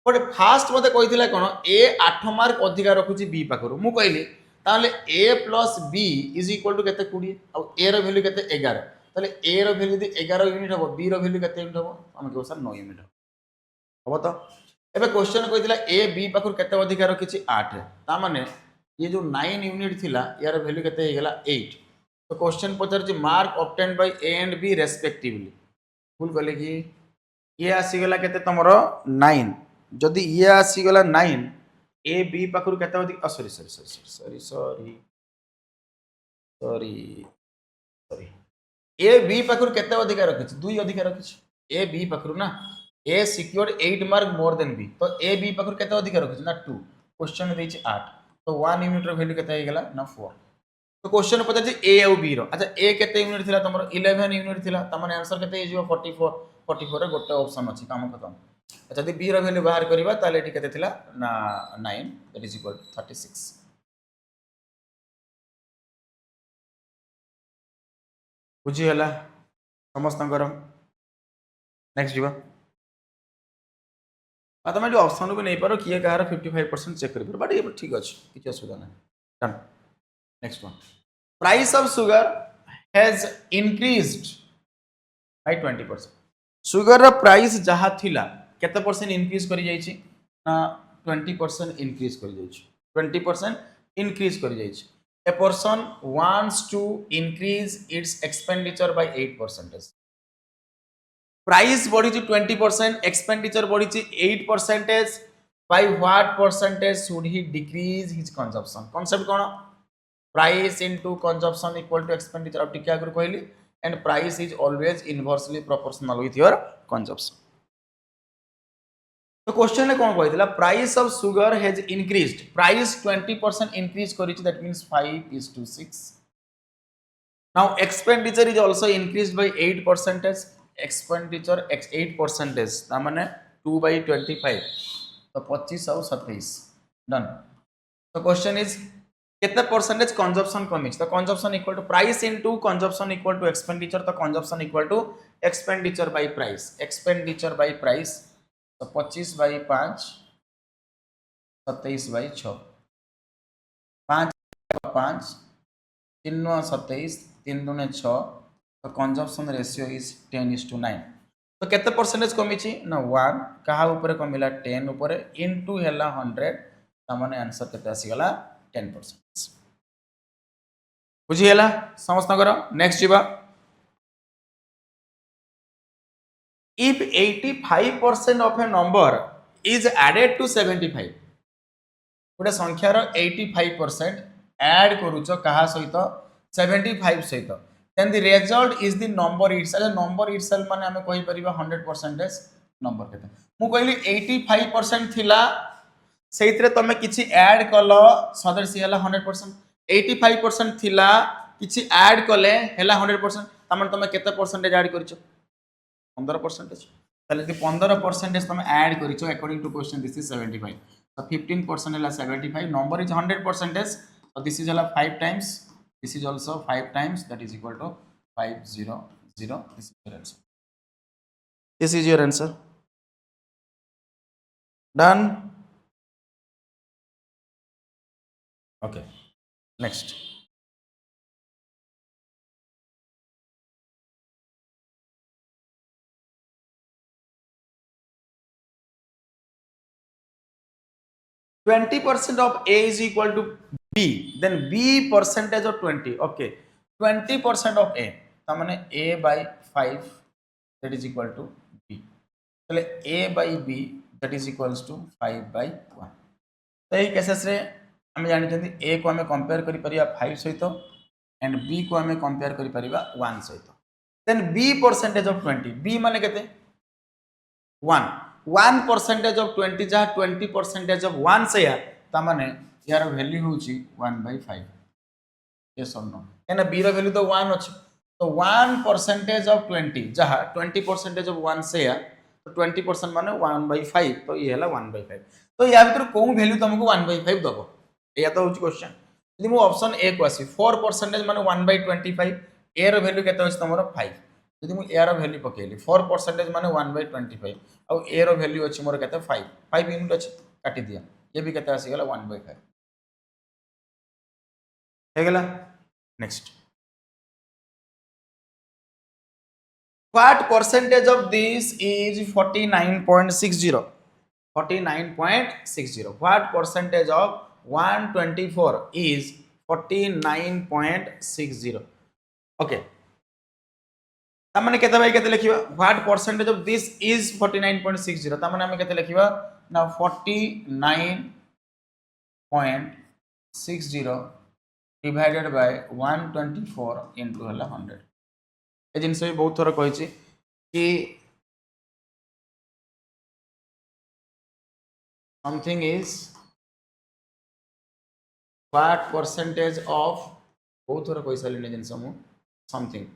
Speaker 1: बट फास्ट मते कहिथिला कोन ए 8 मार्क अधिक रखुची बी पाखरु मु कहली ताले a plus b is equal to केते 20 आ a रो वैल्यू केते 11 ताले a रो वैल्यू दि 11 यूनिट हबो b रो वैल्यू केते यूनिट हबो हम कहू सर 9 यूनिट हबो तो एबे क्वेश्चन कहितला a b पाखर केते अधिक रखिछि 8 ता माने ये जो 9 यूनिट थिला यार वैल्यू केते हे गेला 8 तो क्वेश्चन पचर जे mark obtained by a and b respectively full कहले कि ये आसी गेला केते तमरो 9 जदी ये आसी गेला 9 ए बी पाखरु केते अधिक sorry sorry sorry sorry sorry sorry sorry A B पाखरु केते अधिक रखिछ 2 अधिक रखिछ ए बी पाखरु ना A secured 8 mark more than B तो ए बी पाखरु केते अधिक रखिछ ना 2 क्वेश्चन में देछि 8 तो 1 यूनिट रो वैल्यू केते हे गेला ना 4 तो क्वेश्चन पता जे ए और बी रो अच्छा ए केते यूनिट थिला तमरो 11 यूनिट थिला त माने आंसर केते हे जिवो 44 रे गोटे ऑप्शन अछि काम खत्म अच्छा यदि बी रो वैल्यू बाहर करबा ताले एठी केते थिला ना 9 दैट इज इक्वल टू 36 बुझीगला समस्त नेक्स्ट जीवा तुम ये ऑप्शन भी नहीं पार किए कहार 55% चेक कर बट ये ठीक अच्छे किसी असुविधा ना done next one price of sugar has increased by 20%. Sugar रा प्राइस जहाँ थिला केते परसेंट इंक्रीज करी जाइछि ना 20% इंक्रीज करी जाइछि 20% इंक्रीज करी जाइछि. A person wants to increase its expenditure by 8%. Price बढ़ी 20%, expenditure बढ़ी 8%. By what percentage should he decrease his consumption? Concept कौन? Price into consumption equal to expenditure. अब टिके आगुर कहली and price is always inversely proportional with your consumption. तो question कौन कहला price of sugar has increased price 20% increase करिछि that means 5:6. Now expenditure is also increased by 8%. Expenditure 8% ता माने 2/25 तो 25 और 27 डन. तो क्वेश्चन इज केते परसेंटेज कंजम्पशन कमी तो consumption equal to price into consumption equal to expenditure तो consumption equal to expenditure by price expenditure by price तो 25/5 27/6 5 5 3 27 3 2 6 तो कंजम्पशन रेशियो इज 10:9. तो केते परसेंटेज कमी छी ना 1 कहा ऊपर कमिला 10 ऊपर इनटू हैला 100 त माने आंसर केते आसी गला 10%. बुझीगला समस्त नेक्स्ट जीवा if 85% of a number is added to 75 गोटे संख्यार 85% add करूच कहा सहित 75 सहित then the result is the number itself. number itself माने हमें कहि परिबा 100% नंबर केते मु कहली 85% थिला सेइतरे तमे किछि ऐड कलो सदस्य हला 100%. 85% थिला किछि ऐड कले हला 100% तमन तमे केते परसेंटेज ऐड करिछो 15%. ताले 15% तुम ऐड करिछो according to question this is 75 so 15% है 75 number is 100% so this is 5 times this is also 5 times that is equal to 500. This is your answer done. Okay next 20% of A is equal to B, then B percentage of 20. Okay, 20% of A, तामने A by 5 that is equal to B. चले A by B that is equals to 5/1. तो ये cases रे हमें जानी चंदी A को हमें compare करी परिया 5 सहित and B को हमें कंपेयर करी परिया 1 सहित. Then B percentage of 20. B माने केते 1% of 20 जहाँ 20% of 1 से तामाने यार वैल्यू होची 1/5. yes or no एना b रो वैल्यू तो 1 अछि तो 1% of 20 जहाँ 20% of 1 से तो 20% माने 1/5 तो ये हला 1/5. तो या भीतर कोन वैल्यू तुमको 1/5 दबो या तो होची क्वेश्चन. यदि मु ऑप्शन ए को आसी 4% माने 1/25 ए रो वैल्यू केते अछि तमरो 5. यदि मु ए रो वैल्यू पकेली 4% माने 1/25 और ए रो वैल्यू अछि मोर केते 5 यूनिट अछि काटी दिया ये भी केते आसी गेला 1/5 हे गेला. Next what percentage of this is 49.60 49.60. What percentage of 124 is 49.60. Okay तामने केते भाई केते लिखिबा what percentage of this is 49.60 तामने हम केते लिखिबा ना 49.60 डिवाइडेड बाय 124 इनटू हला 100. ए जिनस भी बहुत थोड़ा कहि छी कि something is what percentage of बहुत थोड़ा कहि सालिने जिनस मु समथिंग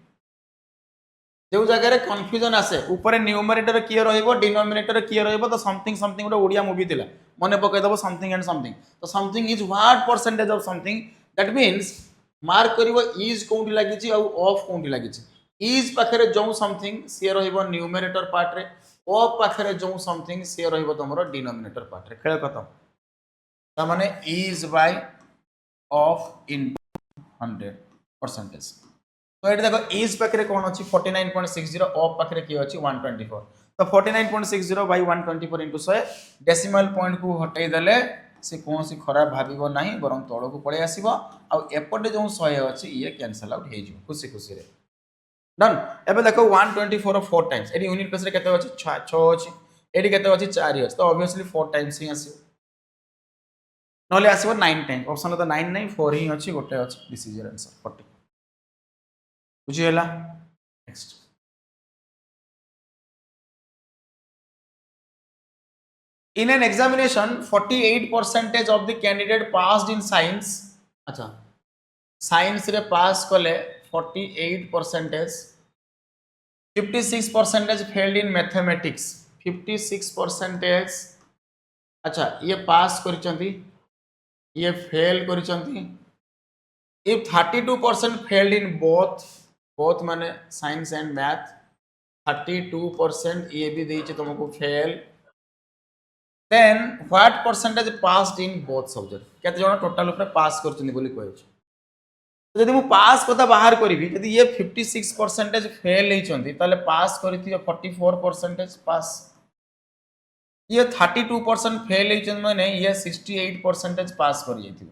Speaker 1: जो जगह कन्फ्यूजन आसे ऊपर न्यूमरेटर किए रहिबो डिनोमिनेटर किए रहिबो तो समथिंग समथिंग गोटे ओडिया मूवी थिला मने पकई दबो समथिंग एंड समथिंग तो something is what percentage of something that means mark करिवो इज कोंटी लागिछि और ऑफ कोंटी लागिछि इज पाखरे जो समथिंग सी रहिबो न्यूमरेटर पार्ट रे ऑफ पाखरे जो समथिंग सी रहिबो तमरो डिनोमिनेटर पार्ट रे खेल खत्म ता माने इज बाय ऑफ इन 100% तो ये देखो इज पाखरे कौन अच्छी 49.60 ऑफ पाखरे की अच्छी 124 तो 49.60 बाय 124 इंटू 100 डेसिमल पॉइंट को हटाई देले से कौन सी खराब भाविबो नहीं बरं तळ को पळे आसीबो आ एपटे जो 100 अछि ये कैंसिल आउट हे जिवो खुशी खुशी रे डन एबे देखो 124 रो 4 टाइम्स एडी यूनिट प्लेस रे केते अछि 6 अछि एडी केते अछि 4 अछि तो ऑब्वियसली 4 टाइम्स ही आसी नले आसीबो 9 टाइम ऑप्शन तो 9 नहीं 4 ही अछि गोटे अछि दिस इज योर आंसर 40 बुझी होला next in an examination 48% of the candidate passed in science अच्छा साइंस रे पास कले 48% 56% फेल्ड इन मैथमेटिक्स 56% अच्छा ये पास करिसंती ये फेल करिसंती if 32% failed in both माने साइंस एंड मैथ 32% ये भी देइछे तुमको fail then what percentage passed in both subject केते जण टोटल ऊपर पास करछनी बोली कहै छै तो यदि मु पास कथा बाहर करी यदि ये 56% फेल होइछंती ताले पास करिथियो 44% पास ये 32% फेल होइछन माने ये 68% पास कर जाइथियो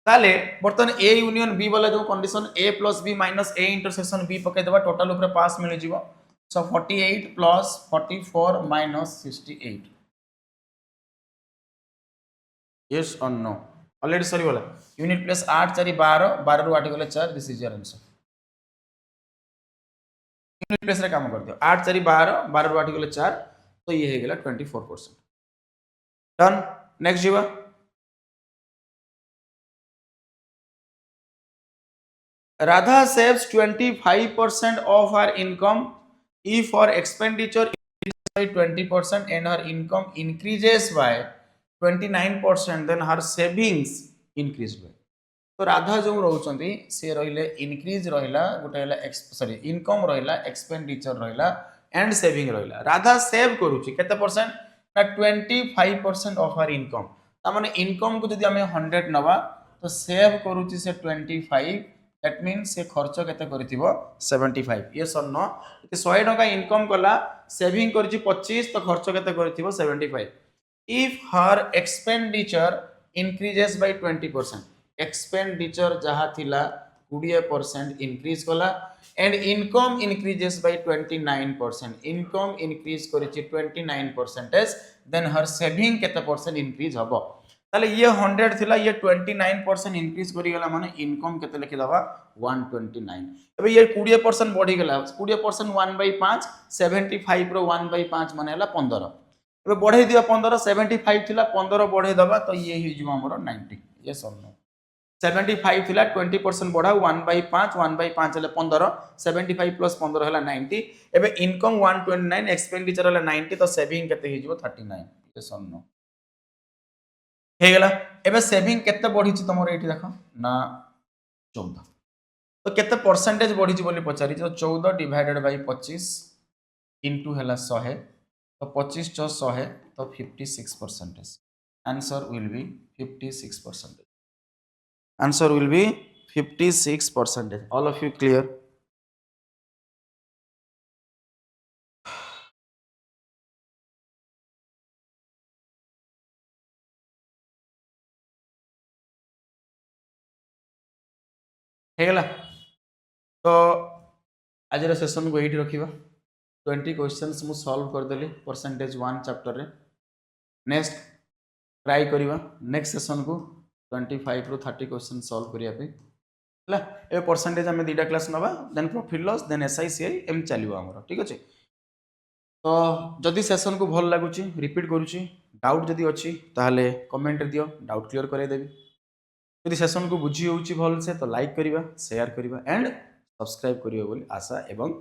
Speaker 1: ताले बर्तन ए यूनियन बी वाला जो condition a + b - a intersection b पके देबा टोटल ऊपर पास मिल जिवो सो 48 + 44 - 68 yes or no ऑलरेडी सरी वाला यूनिट प्लस 8 4 12 12 रु 8 गले 4 this is your answer unit plus रे काम कर दियो 8 4 12 12 रु 8 गले 4 तो ये हे गेला 24% डन नेक्स्ट जीवा Radha saves 25% of her income if her expenditure increases by 20% and her income increases by 29% then her savings increase by तो राधा जो रोचंती से रहिले इंक्रीज रहिला गोटे हला सॉरी इनकम रहिला एक्सपेंडिचर रहिला एंड सेविंग रहिला राधा सेव करूची केते परसेंट ना 25% ऑफ हर इनकम ता माने इनकम को जदी हमें 100 नवा तो सेव करूची से 25 दैट मींस से खर्च केते करिथिबो 75 ये सन्नो 100 टका इनकम कला सेविंग करिछि 25 तो खर्च केते करिथिबो 75 if her expenditure increases by 20% expenditure जहाँ थिला 20% इंक्रीज कला and income increases by 29% income increase करिछि 29% देन हर सेविंग केते परसेंट इंक्रीज हबो ताले ये 100 थिला ये 29% इंक्रीज करि गेला माने इनकम केते लिखि दबा 129 एबे ये 20% बढ़ी गेला 20% 1/5 75 रो 1/5 माने हला 15 एबे बढ़े दिया 15 75 थिला 15 बढ़े दबा तो ये हि जिवो हमरो 90 ये सन्नो 75 थिला 20% बढ़ा 1/5 1/5 हेले 15 75 + 15 हेला 90 एबे इनकम 129 एक्सपेंडिचर हेला 90 तो सेविंग केते हि जिवो 39 ये सन्नो हे गेला एबे सेविंग केते बढ़ी छि तमरो एठी देखो ना 14 तो केते परसेंटेज बढ़ी छि बोली पचारि तो 14 डिवाइडेड बाय 25 इनटू हेला 100 तो 25 + 100 तो 56% answer will be 56% answer will be 56%. All of you clear? हेगला तो आज सेशन को ये रखा 20 क्वेश्चंस मु सॉल्व कर देली परसेंटेज 1 चैप्टर रे नेक्स्ट ट्राई करिवा नेक्स्ट सेशन को 25 रो 30 क्वेश्चन सॉल्व करिया पे हला ए परसेंटेज हमें दीटा क्लास नबा then profit loss then SICI एम चलियो हमरो ठीक अछि तो जदि सेशन को भल लागुची रिपीट करूची डाउट जदि अछि ताहले कमेंट दियो डाउट क्लियर करे देबी यदि सेशन को बुझी होउची भल से तो लाइक करिवा शेयर करिवा एंड सब्सक्राइब करियो बोली आशा एवं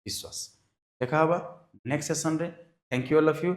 Speaker 1: विश्वास देखा हबा नेक्स्ट सेशन रे thank you all of you